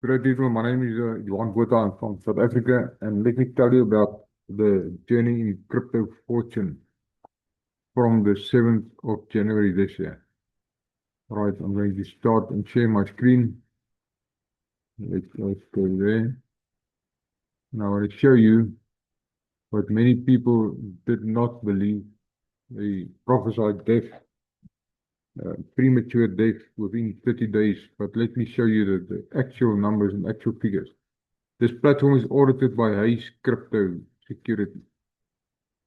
Great people, my name is Johan Botha. I'm from South Africa, and let me tell you about the journey in crypto fortune from the 7th of January this year. Right, I'm going to start and share my screen. Let's go there. Now I want to show you what many people did not believe. They prophesied death, premature death within 30 days. But let me show you the actual numbers and actual figures. This platform is audited by Hayes Crypto Security.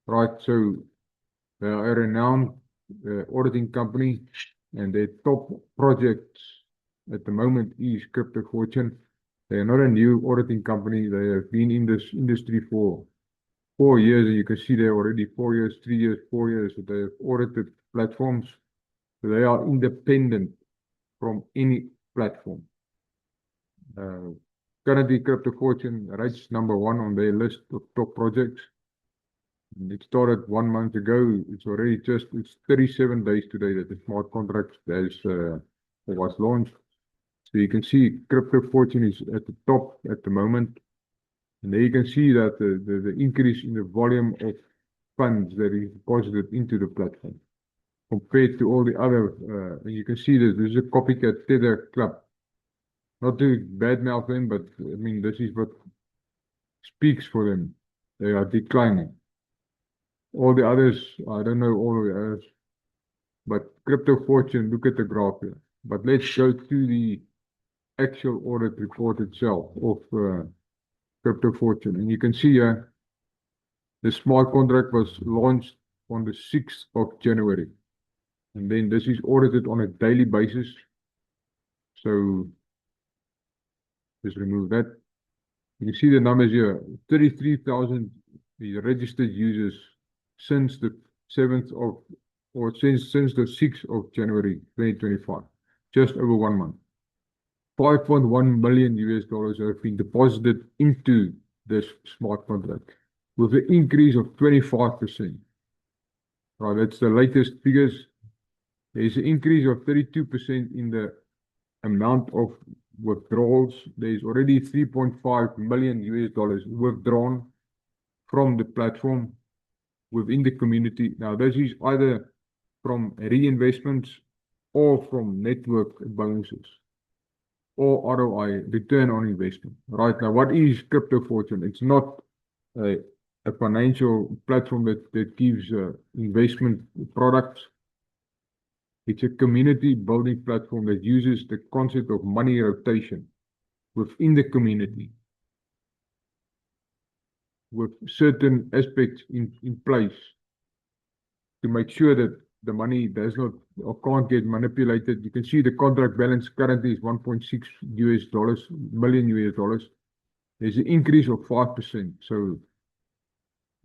Right, so they are a renowned auditing company, and their top projects at the moment is Crypto Fortune. They are not a new auditing company. They have been in this industry for 4 years, and you can see they're already 4 years, 3 years, 4 years that they have audited platforms. So they are independent from any platform. Currently, Crypto Fortune rates #1 on their list of top projects. And it started 1 month ago. It's 37 days today that the smart contract was launched. So you can see Crypto Fortune is at the top at the moment. And there you can see that the increase in the volume of funds that is deposited into the platform compared to all the other. And you can see that this is a copycat Tether club. Not to badmouth them, but I mean, this is what speaks for them. They are declining. All the others, I don't know all of the others, but Crypto Fortune, look at the graph here. But let's go to the actual audit report itself of Crypto Fortune. And you can see here, the smart contract was launched on the 6th of January. And then this is audited on a daily basis. So just remove that. You can see the numbers here, 33,000 registered users since the 7th of, or since the 6th of January 2025, just over 1 month. $5.1 million have been deposited into this smart contract with an increase of 25%. Right, that's the latest figures. There's an increase of 32% in the amount of withdrawals. There's already $3.5 million withdrawn from the platform within the community. Now, this is either from reinvestments or from network bonuses or ROI, return on investment. Right now, what is Crypto Fortune? It's not a financial platform that gives investment products. It's a community building platform that uses the concept of money rotation within the community with certain aspects in place to make sure that the money does not or can't get manipulated. You can see the contract balance currently is $1.6 million. There's an increase of 5%. So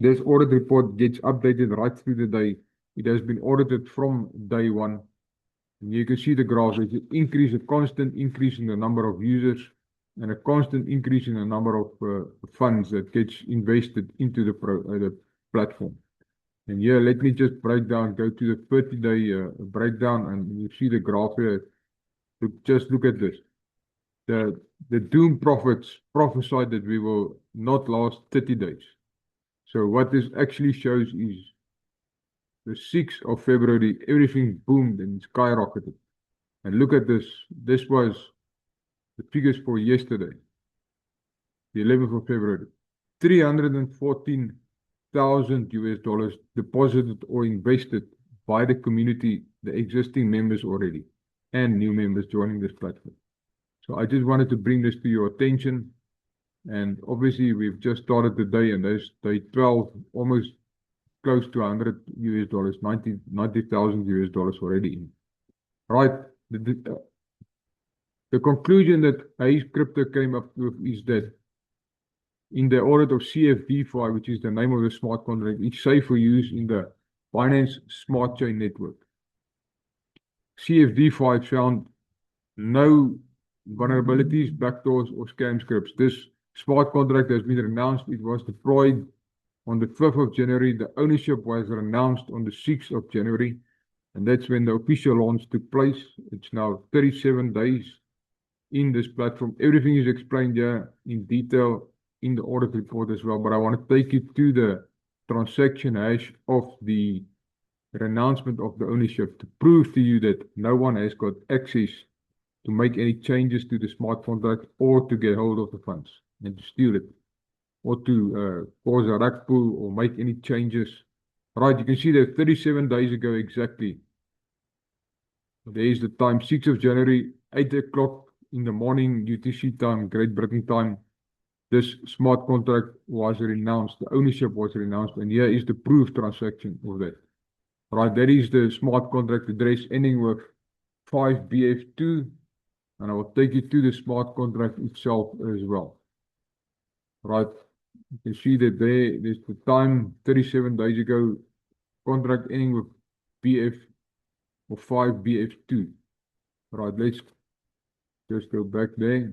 this audit report gets updated right through the day. It has been audited from day one. And you can see the graph. There's an increase, a constant increase in the number of users and a constant increase in the number of funds that gets invested into the platform. And here, let me just break down, go to the 30-day breakdown, and you see the graph here. Just look at this. The doom prophets prophesied that we will not last 30 days. So what this actually shows is the 6th of February, everything boomed and skyrocketed. And look at this. This was the figures for yesterday, the 11th of February. $314,000 deposited or invested by the community, the existing members already, and new members joining this platform. So I just wanted to bring this to your attention. And obviously, we've just started the day, and there's day 12, almost close to $100, $90,000 already in. Right. The conclusion that Hayes Crypto came up with is that in the audit of CFDeFi, which is the name of the smart contract, it's safe for use in the Binance Smart Chain network. CFDeFi found no vulnerabilities, backdoors, or scam scripts. This smart contract has been announced. It was deployed on the 5th of January. The ownership was announced on the 6th of January. And that's when the official launch took place. It's now 37 days in this platform. Everything is explained here in detail in the audit report as well, but I want to take you to the transaction hash of the renouncement of the ownership to prove to you that no one has got access to make any changes to the smart contract or to get hold of the funds and to steal it or to cause a rug pull or make any changes. Right, you can see that 37 days ago exactly. There is the time, 6th of January, 8 o'clock in the morning, UTC time, Great Britain time. This smart contract was renounced, the ownership was renounced, and here is the proof transaction of that. Right, that is the smart contract address ending with 5BF2, and I will take you to the smart contract itself as well. Right, you can see that there's the time, 37 days ago, contract ending with BF or 5BF2. Right, let's just go back there.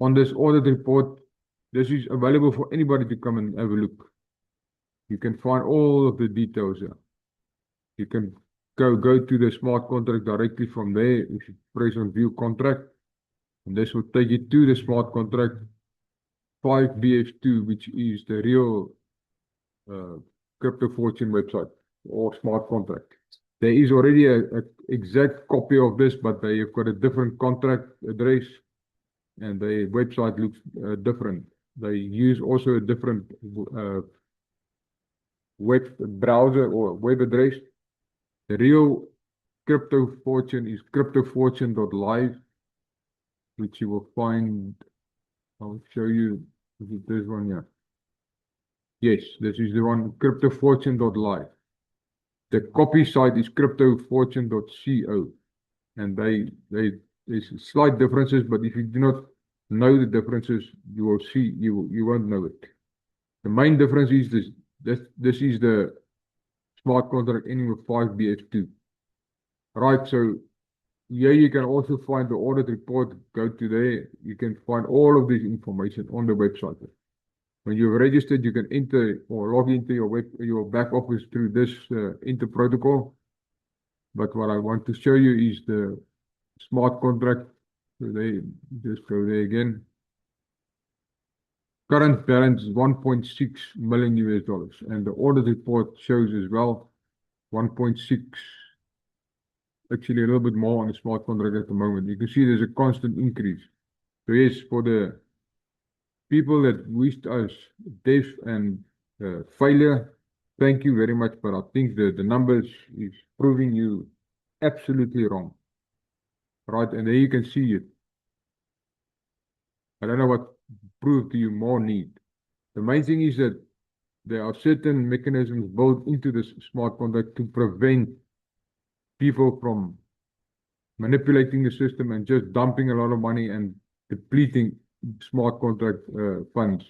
On this audit report, this is available for anybody to come and have a look. You can find all of the details here. You can go to the smart contract directly from there. You should press on view contract, and this will take you to the smart contract 5BF2, which is the real Crypto Fortune website or smart contract. There is already an exact copy of this, but they have got a different contract address and the website looks different. They use also a different web browser or web address. The real Crypto Fortune is cryptofortune.live, which you will find. I'll show you this one here. Yes, this is the one, cryptofortune.live. The copy site is cryptofortune.co, and there's slight differences, but if you do not know the differences, you will see you won't know it. The main difference is this is the smart contract ending with 5BF2. Right, so here you can also find the audit report. Go to there. You can find all of this information on the website. When you're registered, you can enter or log into your back office through this Inter protocol. But what I want to show you is the smart contract. So they just go there again. Current balance is $1.6 million US, and the audit report shows as well 1.6. Actually, a little bit more on the smart contract at the moment. You can see there's a constant increase. So yes, for the people that wished us death and failure, thank you very much. But I think the numbers is proving you absolutely wrong. Right, and there you can see it. I don't know what proof do you more need. The main thing is that there are certain mechanisms built into this smart contract to prevent people from manipulating the system and just dumping a lot of money and depleting smart contract funds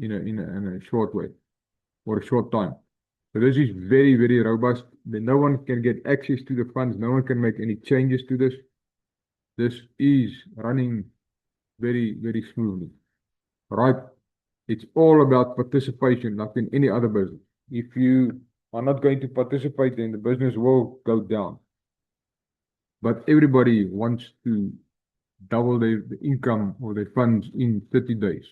in a short way or a short time. So this is very, very robust. No one can get access to the funds. No one can make any changes to this. This is running very, very smoothly. Right? It's all about participation, like in any other business. If you are not going to participate, then the business will go down. But everybody wants to double the income or their funds in 30 days.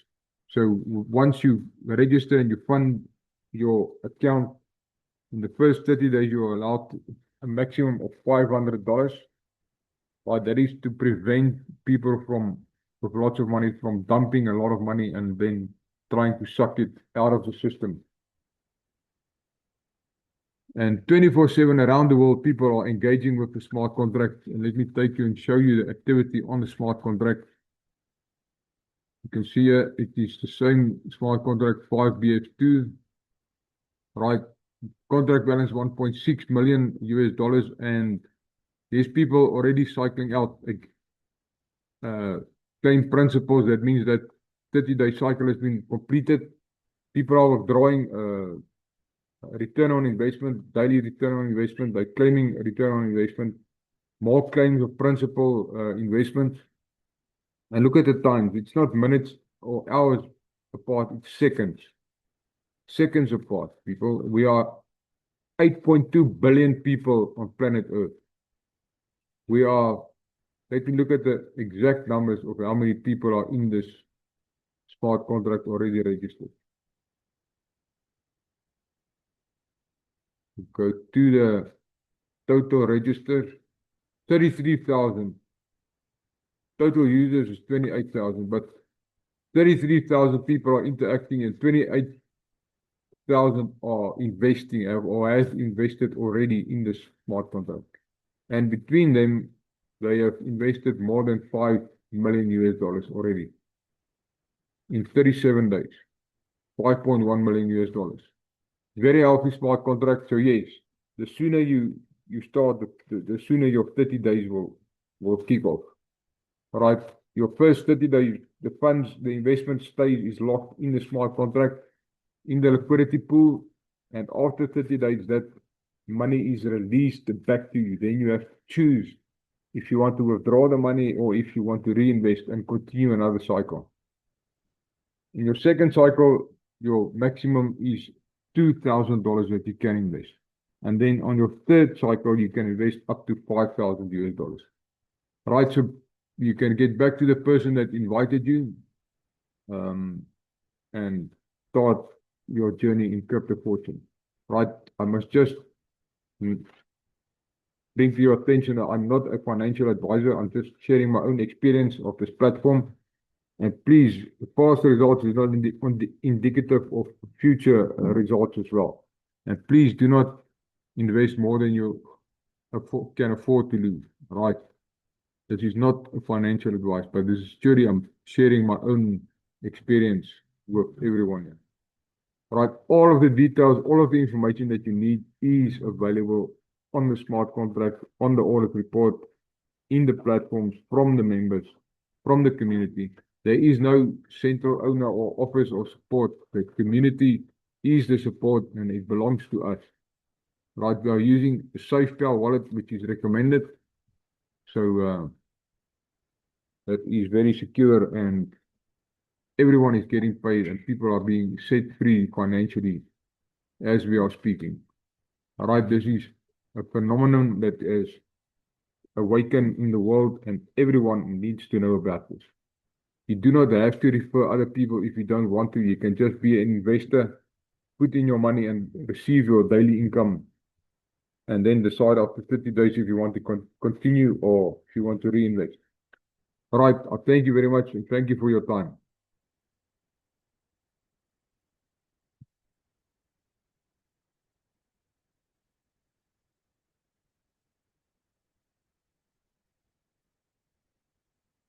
So once you register and you fund your account, in the first 30 days, you're allowed a maximum of $500. Right? That is to prevent people with lots of money from dumping a lot of money and then trying to suck it out of the system. And 24/7 around the world, people are engaging with the smart contract. And let me take you and show you the activity on the smart contract. You can see here, it is the same smart contract 5BF2. Right, contract balance $1.6 million US, and there's people already cycling out claim principles. That means that 30-day cycle has been completed. People are withdrawing return on investment, daily return on investment. They're claiming return on investment, more claims of principal investment. And look at the times. It's not minutes or hours apart, it's seconds. Seconds apart, people. We are 8.2 billion people on planet Earth. We are let me look at the exact numbers of how many people are in this smart contract already registered. Go to the total register, 33,000. Total users is 28,000, but 33,000 people are interacting and 28,000 are investing or have invested already in the smart contract. And between them, they have invested more than $5 million already in 37 days. $5.1 million. Very healthy smart contract. So yes, the sooner you start, the sooner your 30 days will kick off. Right? Your first 30 days, the funds, the investment stage is locked in the smart contract, in the liquidity pool, and after 30 days, that money is released back to you. Then you have to choose if you want to withdraw the money or if you want to reinvest and continue another cycle. In your second cycle, your maximum is $2,000 that you can invest. And then on your third cycle, you can invest up to $5,000. Right? So you can get back to the person that invited you and start your journey in crypto fortune. Right? I must just bring to your attention that I'm not a financial advisor. I'm just sharing my own experience of this platform. And please, past results is not indicative of future results as well. And please do not invest more than you can afford to lose. Right? This is not a financial advice, but this is purely I'm sharing my own experience with everyone here. Right? All of the details, all of the information that you need is available on the smart contract, on the audit report, in the platforms, from the members, from the community. There is no central owner or office or support. The community is the support and it belongs to us. Right? We are using the SafePal wallet, which is recommended. So that is very secure and everyone is getting paid and people are being set free financially as we are speaking. All right, this is a phenomenon that is awakened in the world and everyone needs to know about this. You do not have to refer other people if you don't want to. You can just be an investor, put in your money and receive your daily income and then decide after 30 days if you want to continue or if you want to reinvest. All right, I thank you very much and thank you for your time.